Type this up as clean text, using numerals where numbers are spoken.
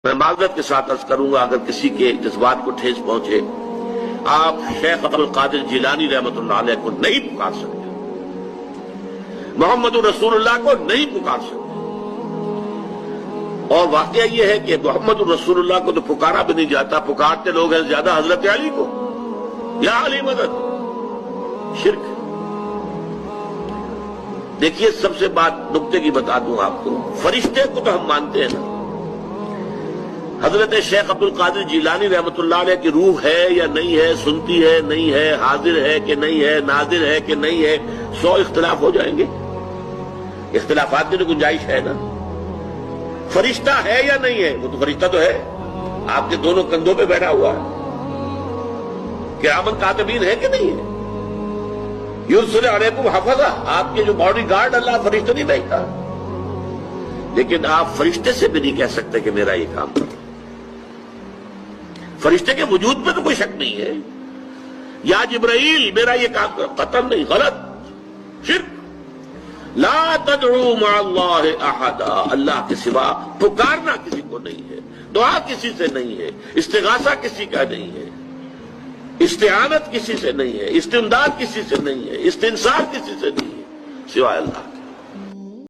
میں معذرت کے ساتھ عرض کروں گا اگر کسی کے جذبات کو ٹھیس پہنچے، آپ شیخ عبد القادر جیلانی رحمۃ اللہ علیہ کو نہیں پکار سکتے، محمد رسول اللہ کو نہیں پکار سکتے، اور واقعہ یہ ہے کہ محمد رسول اللہ کو تو پکارا بھی نہیں جاتا، پکارتے لوگ ہیں زیادہ حضرت علی کو، یا علی مدد، شرک۔ دیکھیے سب سے بات نقطے کی بتا دوں آپ کو، فرشتے کو تو ہم مانتے ہیں نا، حضرت شیخ عبد القادر جیلانی رحمۃ اللہ علیہ کی روح ہے یا نہیں ہے، سنتی ہے نہیں ہے، حاضر ہے کہ نہیں ہے، ناظر ہے کہ نہیں ہے، 100 اختلاف ہو جائیں گے، اختلافات کی تو گنجائش ہے نا۔ فرشتہ ہے یا نہیں ہے، وہ تو فرشتہ تو ہے، آپ کے دونوں کندھوں پہ بیٹھا ہوا ہے، کرامن کاتبین ہے کہ نہیں ہے، یرسل علیکم حفظہ، آپ کے جو باڈی گارڈ اللہ فرشتہ نہیں بھیجتا، لیکن آپ فرشتے سے بھی نہیں کہہ سکتے کہ میرا یہ کام کرو۔ فرشتے کے وجود پہ تو کوئی شک نہیں ہے، یا جبرائیل میرا یہ کام کرو، قطعاً نہیں، غلط، شرک۔ لا تدعو مع اللہ احدا، اللہ کے سوا پکارنا کسی کو نہیں ہے، دعا کسی سے نہیں ہے، استغاثہ کسی کا نہیں ہے، استعانت کسی سے نہیں ہے، استمداد کسی سے نہیں ہے، استنصار کسی سے نہیں ہے سوائے اللہ۔